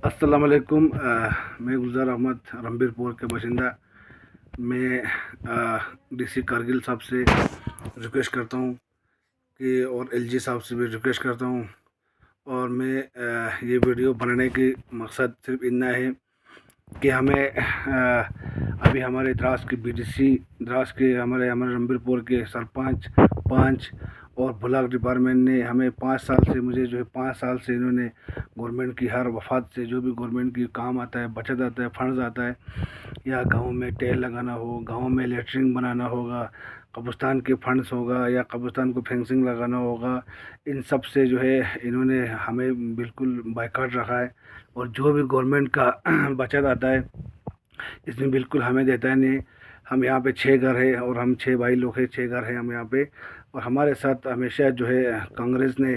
अस्सलाम वालेकुम। मैं गुलजार अहमद रंबीरपुर के बाशिंदा। मैं डीसी कारगिल साहब से रिक्वेस्ट करता हूँ कि और एलजी साहब से भी रिक्वेस्ट करता हूँ। और मैं ये वीडियो बनाने की मकसद सिर्फ इतना है कि हमें अभी हमारे द्रास के बीडीसी द्रास के हमारे हमारे रंबीरपुर के सरपंच पंच और ब्लॉक डिपार्टमेंट ने हमें 5 साल से मुझे जो है 5 साल से इन्होंने गवर्नमेंट की हर वफात से जो भी गवर्नमेंट की काम आता है, बचत आता है, फंड्स आता है, या गांव में टेल लगाना हो, गांव में लेटरिन बनाना होगा, कब्रिस्तान के फंड्स होगा या कब्रिस्तान को फेंसिंग लगाना होगा, इन सब से जो है इन्होंने हमें बिल्कुल बायकॉट रखा है। और जो भी गवर्नमेंट का बचत आता है इसमें बिल्कुल हमें देता है नहीं। हम यहाँ पे 6 घर है और हम 6 भाई लोग हैं, 6 घर हैं हम यहाँ पे। और हमारे साथ हमेशा जो है कांग्रेस ने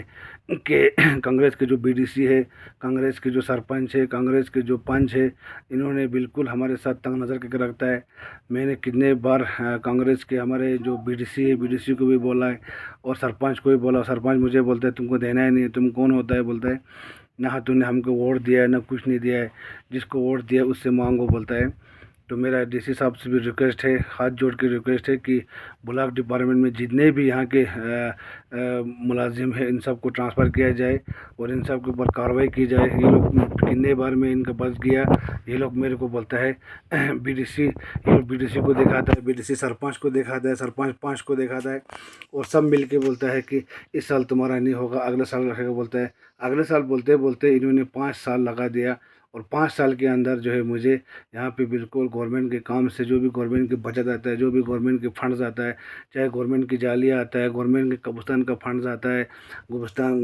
के कांग्रेस के जो बीडीसी है, कांग्रेस के जो सरपंच है, कांग्रेस के जो पंच है, इन्होंने बिल्कुल हमारे साथ तंग नज़र करके रखता है। मैंने कितने बार कांग्रेस के हमारे जो बीडीसी है, बीडीसी को भी बोला है और सरपंच को भी बोला। सरपंच मुझे बोलता है तुमको देना ही नहीं, तुम कौन होता है, बोलता है ना तूने हमको वोट दिया है ना कुछ नहीं दिया है, जिसको वोट दिया है उससे मांगो, बोलता है। तो मेरा डीसी साहब से भी रिक्वेस्ट है, हाथ जोड़ के रिक्वेस्ट है कि ब्लॉक डिपार्टमेंट में जितने भी यहाँ के मुलाजिम हैं इन सब को ट्रांसफ़र किया जाए और इन सब के ऊपर कार्रवाई की जाए। ये लोग कितने बार में इनका बस गया, ये लोग मेरे को बोलता है बीडीसी, ये लोग बीडीसी को दिखाता है, बीडीसी सरपंच को दिखाता है, सरपंच पाँच को दिखाता है और सब मिल के बोलता है कि इस साल तुम्हारा नहीं होगा, अगले साल रखेगा, बोलता है। अगले साल बोलते बोलते इन्होंने 5 साल लगा दिया और 5 साल के अंदर जो है मुझे यहाँ पे बिल्कुल गवर्नमेंट के काम से जो भी गवर्नमेंट की बचत आता है, जो भी गवर्नमेंट के फंड्स आता है, चाहे गवर्नमेंट की जालियाँ आता है, गवर्नमेंट के कब्रिस्तान का फंड्स आता है, कब्रिस्तान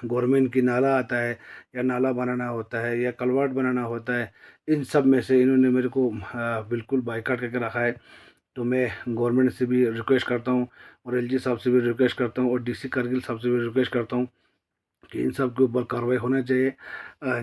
गवर्नमेंट की नाला आता है या नाला बनाना होता है या कलवर्ट बनाना होता है, इन सब में से इन्होंने मेरे को बिल्कुल बाइकाट करके रखा है। तो मैं गवर्नमेंट से भी रिक्वेस्ट करता हूँ और एलजी साहब से भी रिक्वेस्ट करता हूँ और डीसी कारगिल साहब से भी रिक्वेस्ट करता हूँ कि इन सब के ऊपर कार्रवाई होना चाहिए।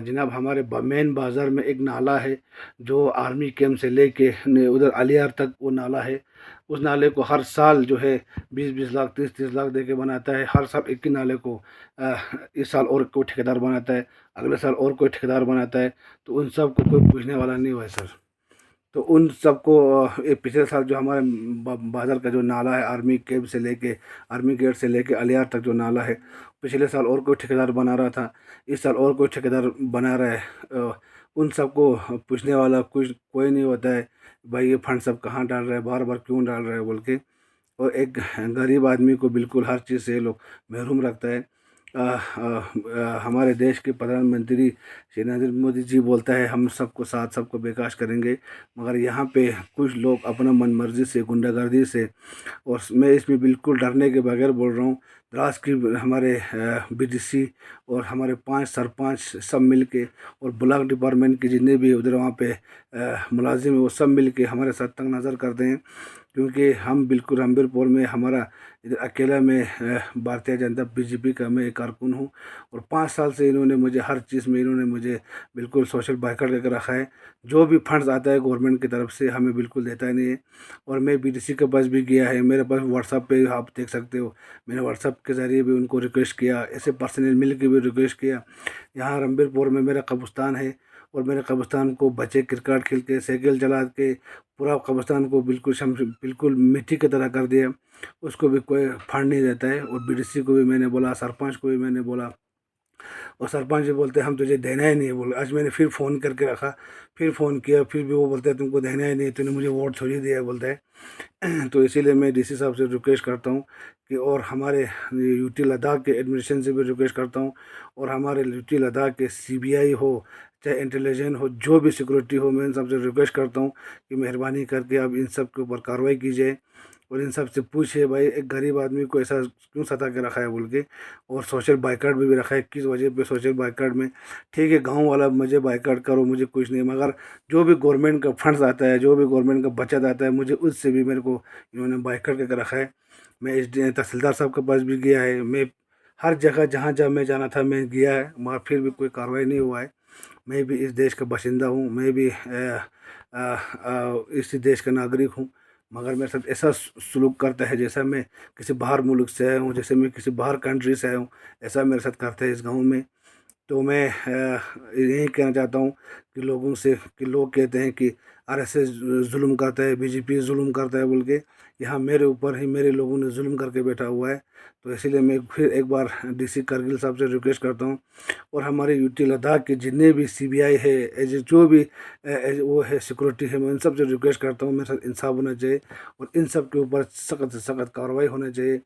जनाब हमारे मेन बाज़ार में एक नाला है जो आर्मी कैंप से लेके उधर अलियार तक वो नाला है। उस नाले को हर साल जो है 20-20 लाख 30-30 लाख दे के बनाता है। हर साल एक ही नाले को अ, इस साल और कोई ठेकेदार बनाता है, अगले साल और कोई ठेकेदार बनाता है। तो उन सब को कोई पूछने वाला नहीं हुआ है सर। तो उन सबको ये पिछले साल जो हमारे बाज़ार का जो नाला है आर्मी कैंप से लेके आर्मी गेट से लेके अलियार तक जो नाला है, पिछले साल और कोई ठेकेदार बना रहा था, इस साल और कोई ठेकेदार बना रहा है। उन सबको पूछने वाला कुछ कोई नहीं होता है, भाई ये फंड सब कहाँ डाल रहे हैं, बार बार क्यों डाल रहे हैं बोल के। और एक गरीब आदमी को बिल्कुल हर चीज़ से ये लोग महरूम रखता है। हमारे देश के प्रधानमंत्री श्री नरेंद्र मोदी जी बोलता है हम सबको साथ सबको विकास करेंगे, मगर यहाँ पे कुछ लोग अपना मनमर्जी से गुंडागर्दी से, और मैं इसमें बिल्कुल डरने के बगैर बोल रहा हूँ, द्रास की हमारे बीडीसी और हमारे 5 सरपंच सब मिल के और ब्लॉक डिपार्टमेंट के जितने भी उधर वहाँ पे मुलाजिम है वो सब मिल के हमारे साथ तंग नज़र करते हैं। क्योंकि हम बिल्कुल रंबीरपुर में हमारा इधर अकेला में भारतीय जनता बीजेपी का मैं एक कारकुन हूँ और 5 साल से इन्होंने मुझे हर चीज़ में इन्होंने मुझे बिल्कुल सोशल बाइकआउट करके रखा है। जो भी फंड्स आता है गवर्नमेंट की तरफ से हमें बिल्कुल देता ही नहीं है। और मैं बीडीसी के पास भी गया है, मेरे पास व्हाट्सअप पे आप देख सकते हो, मैंने व्हाट्सअप के ज़रिए भी उनको रिक्वेस्ट किया, ऐसे पर्सनल मिल के भी रिक्वेस्ट किया। यहाँ रंबीरपुर में मेरा कब्रिस्तान है और मेरे कब्रिस्तान को बच्चे क्रिकेट खेल के साइकिल चला के पूरा कब्रिस्तान को बिल्कुल मिट्टी की तरह कर दिया। उसको भी कोई फंड नहीं देता है। और बीडीसी को भी मैंने बोला, सरपंच को भी मैंने बोला, और सरपंच जी बोलते हैं हम तुझे देना ही नहीं है। बोले आज मैंने फिर फ़ोन करके रखा, फिर फ़ोन किया, फिर भी वो बोलते हैं तुमको देना ही नहीं है, तूने मुझे वोट थोड़ी दिया है, बोलता है। तो इसीलिए मैं डीसी साहब से रिक्वेस्ट करता हूँ कि, और हमारे यूटी लद्दाख के एडमिनिस्ट्रेशन से भी रिक्वेस्ट करता हूँ, और हमारे यूटी लद्दाख के सीबीआई हो चाहे इंटेलिजेंस हो, जो भी सिक्योरिटी हो, मैं इन सबसे रिक्वेस्ट करता हूँ कि मेहरबानी करके अब इन सब के ऊपर कार्रवाई कीजिए और इन सब से पूछिए भाई एक गरीब आदमी को ऐसा क्यों सता के रखा है बोल के। और सोशल बाइकाट भी रखा है, किस वजह पे सोशल बाइकाट में। ठीक है गांव वाला मुझे बाइकाट करो, मुझे कुछ नहीं, मगर जो भी गवर्नमेंट का फंड्स आता है, जो भी गवर्नमेंट का बचत आता है, मुझे उससे भी मेरे को इन्होंने बाइकाट करके रखा है। मैं इस तहसीलदार साहब के पास भी गया है, मैं हर जगह जहाँ जहाँ मैं जाना था मैं गया है, मगर फिर भी कोई कार्रवाई नहीं हुआ है। मैं भी इस देश का बाशिंदा हूँ, मैं भी इसी देश का नागरिक हूँ, मगर मेरे साथ ऐसा सलूक करता है जैसा मैं किसी बाहर मुल्क से आया हूँ, जैसे मैं किसी बाहर कंट्री से आया हूँ, ऐसा मेरे साथ करते हैं इस गांव में। तो मैं यही कहना चाहता हूँ कि लोगों से, कि लोग कहते हैं कि आरएसएस जुल्म करता है, बीजेपी जुल्म करता है बोल के, यहाँ मेरे ऊपर ही मेरे लोगों ने जुल्म करके बैठा हुआ है। तो इसीलिए मैं फिर एक बार डीसी करगिल साहब से रिक्वेस्ट करता हूँ, और हमारे यूटी लद्दाख के जितने भी सीबीआई है, जो भी वो है सिक्योरिटी है, मैं उन सब से रिक्वेस्ट करता हूँ, मेरे साथ इंसाफ होना चाहिए और इन सब के ऊपर सख्त से सख्त कार्रवाई होना चाहिए।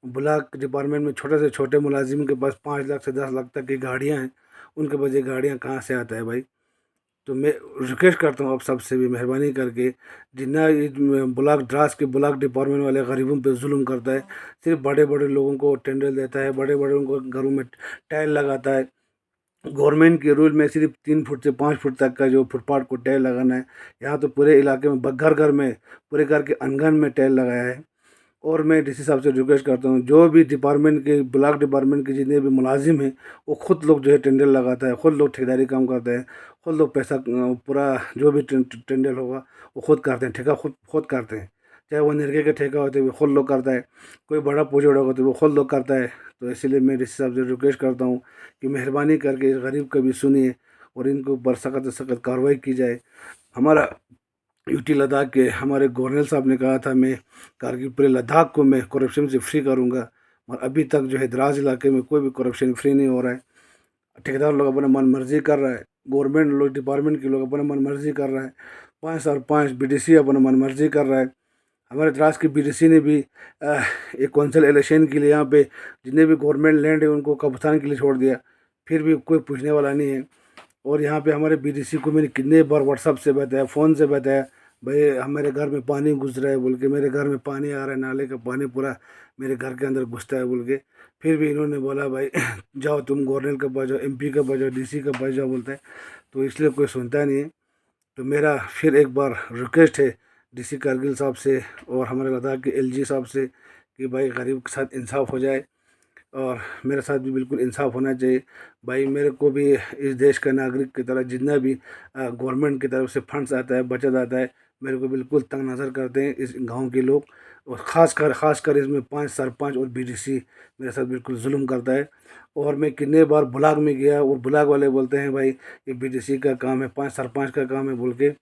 ब्लॉक डिपार्टमेंट में छोटे से छोटे मुलाजिम के पास 5 लाख से 10 लाख तक की गाड़ियाँ हैं, उनके पास ये गाड़ियाँ कहाँ से आता है भाई। तो मैं रिक्वेस्ट करता हूँ आप सबसे भी, मेहरबानी करके, जितना ये ब्लॉक द्रास के ब्लॉक डिपार्टमेंट वाले गरीबों पे जुल्म करता है, सिर्फ बड़े बड़े लोगों को टेंडर देता है, बड़े बड़े उनको घरों में टाइल लगाता है। गवर्नमेंट के रूल में सिर्फ 3 फुट से 5 फुट तक का जो फुटपाथ को टाइल लगाना है, यहाँ तो पूरे इलाके में घर घर में, पूरे घर के आंगन में टाइल लगाया है। और मैं डीसी साहब से रिक्वेस्ट करता हूँ, जो भी डिपार्टमेंट के, ब्लॉक डिपार्टमेंट के जितने भी मुलाजिम हैं, वो खुद लोग जो है टेंडर लगाता है, खुद लोग ठेकेदारी काम करते हैं, खुद लोग पैसा पूरा जो भी टेंडर होगा वो खुद करते हैं, ठेका खुद खुद करते हैं। चाहे वो निर्गे का ठेका होते हैं वो खुद लोग करता है, कोई बड़ा प्रोजेक्ट होगा तो वो खुद लोग करता है। तो इसीलिए मैं डीसी साहब से रिक्वेस्ट करता हूँ कि मेहरबानी करके इस गरीब का भी सुनिए और इनके ऊपर सख्त से सख्त कार्रवाई की जाए। हमारा यूटी लद्दाख के हमारे गवर्नर साहब ने कहा था, मैं कारगिल पूरे लद्दाख को मैं करप्शन से फ्री करूंगा, और अभी तक जो है द्रास इलाके में कोई भी करप्शन फ्री नहीं हो रहा है। ठेकेदार लोग अपना मन मर्जी कर रहा है, गवर्नमेंट लोग, डिपार्टमेंट के लोग अपना मन मर्जी कर रहा है, 5 सरपंच बीडीसी अपना मन मर्जी कर रहा है। हमारे द्रास की बीडीसी ने भी एक कौंसिल इलेक्शन के लिए यहाँ पे जितने भी गवर्नमेंट लैंड है उनको कब्रिस्तान के लिए छोड़ दिया, फिर भी कोई पूछने वाला नहीं है। और यहाँ पे हमारे बीडीसी को मैंने कितने बार व्हाट्सअप से बताया, फ़ोन से बताया, भाई हमारे घर में पानी घुस रहा है बोल के, मेरे घर में पानी आ रहा है, नाले का पानी पूरा मेरे घर के अंदर घुसता है बोल के। फिर भी इन्होंने बोला भाई जाओ तुम गवर्नर के पास जाओ, एमपी के पास जाओ, डीसी के पास जाओ बोलते हैं। तो इसलिए कोई सुनता नहीं है। तो मेरा फिर एक बार रिक्वेस्ट है डीसी कारगिल साहब से और हमारे लद्दाख के एलजी साहब से कि भाई गरीब के साथ इंसाफ हो जाए, और मेरे साथ भी बिल्कुल इंसाफ होना चाहिए। भाई मेरे को भी इस देश का नागरिक की तरह जितना भी गवर्नमेंट की तरफ से फंड्स आता है, बचत आता है, मेरे को बिल्कुल तंग नज़र करते हैं इस गांव के लोग। और ख़ासकर इसमें 5 सरपंच और बीडीसी मेरे साथ बिल्कुल जुल्म करता है। और मैं कितने बार ब्लॉक में गया और ब्लॉक वाले बोलते हैं भाई ये बीडीसी का काम है, 5 सरपंच का काम है बोल के।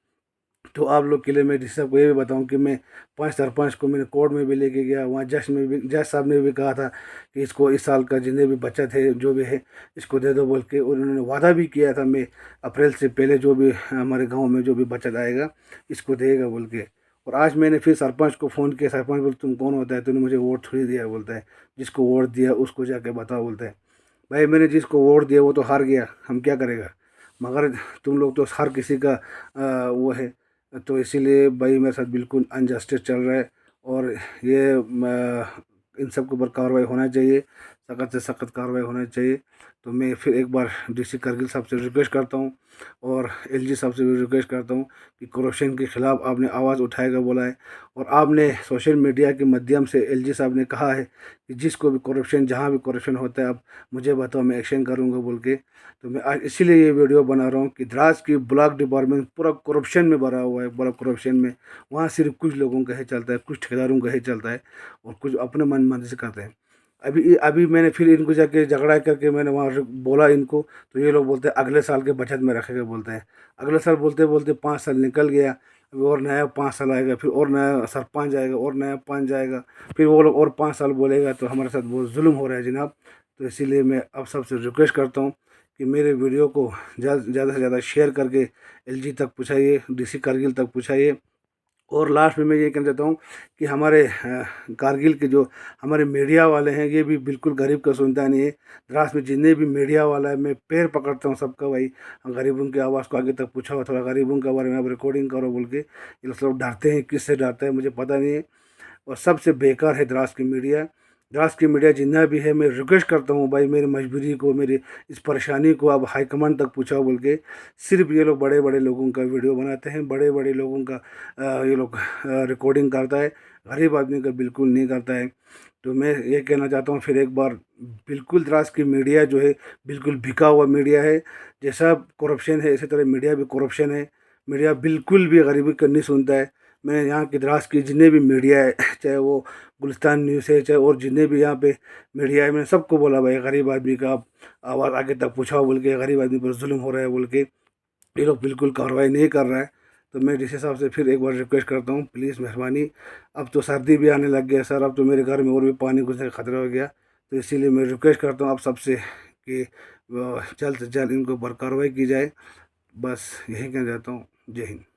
तो आप लोग के लिए मैं डीसी साहब को ये भी बताऊं कि मैं 5 सरपंच को मैंने कोर्ट में भी लेके गया, वहाँ जज साहब ने भी कहा था कि इसको इस साल का जितने भी बचत है जो भी है इसको दे दो बोल के, और उन्होंने वादा भी किया था मैं अप्रैल से पहले जो भी हमारे गांव में जो भी बचत आएगा इसको देगा बोल के। और आज मैंने फिर सरपंच को फ़ोन किया, सरपंच बोल तुम कौन होता है, तूने मुझे वोट थोड़ी दिया बोलता है, जिसको वोट दिया उसको जाके बताओ बोलता है। भाई मैंने जिसको वोट दिया वो तो हार गया, हम क्या करेगा, मगर तुम लोग तो हर किसी का वो है। तो इसीलिए भाई मेरे साथ बिल्कुल अनजस्टिस चल रहा है, और ये इन सब के ऊपर कार्रवाई होना चाहिए, सख्त से सख्त कार्रवाई होना चाहिए। तो मैं फिर एक बार डीसी करगिल साहब से रिक्वेस्ट करता हूँ और एलजी साहब से भी रिक्वेस्ट करता हूँ कि करप्शन के ख़िलाफ़ आपने आवाज़ उठाएगा बोला है, और आपने सोशल मीडिया के माध्यम से एलजी साहब ने कहा है कि जिसको भी करप्शन, जहाँ भी करप्शन होता है आप मुझे बताओ, मैं एक्शन करूँगा बोल के। तो मैं आज इसीलिए ये वीडियो बना रहा हूँ कि द्रास की ब्लॉक डिपार्टमेंट पूरा करप्शन में भरा हुआ है, पूरा करप्शन में। वहाँ सिर्फ कुछ लोगों का ही चलता है, कुछ ठेकेदारों का ही चलता है, और कुछ अपने मन मर्जी से करते हैं। अभी अभी मैंने फिर इनको जाके झगड़ा करके मैंने वहाँ बोला इनको, तो ये लोग बोलते हैं अगले साल के बचत में रखेगा बोलते हैं। अगले साल बोलते बोलते 5 साल निकल गया, अभी और नया 5 साल आएगा, फिर और नया सरपंच आएगा और नया पंच जाएगा, फिर वो लोग और 5 साल बोलेगा। तो हमारे साथ बहुत जुल्म हो रहा है जनाब। तो इसीलिए मैं आप सबसे रिक्वेस्ट करता हूँ कि मेरे वीडियो को ज़्यादा से ज़्यादा शेयर करके एलजी तक पहुँचाइए, डीसी कारगिल तक पहुँचाइए। और लास्ट में मैं ये कहना चाहता हूँ कि हमारे कारगिल के जो हमारे मीडिया वाले हैं ये भी बिल्कुल गरीब का सुनता नहीं है। द्रास में जितने भी मीडिया वाला है मैं पैर पकड़ता हूँ सबका, भाई गरीबों की आवाज़ को आगे तक पूछा, थोड़ा गरीबों के बारे में आप रिकॉर्डिंग करो बोल के। ये लोग सब डरते हैं, किससे डरते हैं मुझे पता नहीं है। और सबसे बेकार है द्रास की मीडिया। द्रास की मीडिया जितना भी है मैं रिक्वेस्ट करता हूँ भाई, मेरी मजबूरी को, मेरी इस परेशानी को आप हाईकमांड तक पूछाओ बोल के। सिर्फ ये लोग बड़े बड़े लोगों का वीडियो बनाते हैं, बड़े बड़े लोगों का ये लोग रिकॉर्डिंग करता है, गरीब आदमी का बिल्कुल नहीं करता है। तो मैं ये कहना चाहता हूँ फिर एक बार, बिल्कुल द्रास की मीडिया जो है बिल्कुल बिका हुआ मीडिया है। जैसा करप्शन है इसी तरह मीडिया भी करप्शन है। मीडिया बिल्कुल भी गरीबी का नहीं सुनता है। मैंने यहाँ की दराज की जितने भी मीडिया है, चाहे वो गुलिस्तान न्यूज़ है, चाहे और जितने भी यहाँ पे मीडिया है, मैंने सबको बोला भाई गरीब आदमी का आप आवाज़ आगे तक पहुँचाओ बोल के, गरीब आदमी पर जुल्म हो रहा है बोल के, ये लोग बिल्कुल कार्रवाई नहीं कर रहा है। तो मैं जिस हिसाब से फिर एक बार रिक्वेस्ट करता हूँ, प्लीज़ मेहरबानी, अब तो सर्दी भी आने लग गया सर, अब तो मेरे घर में और भी पानी घुसने का खतरा हो गया। तो इसीलिए मैं रिक्वेस्ट करता हूँ आप सबसे कि जल्द से जल्द इनको पर कार्रवाई की जाए। बस यही कहना चाहता हूँ। जय हिंद।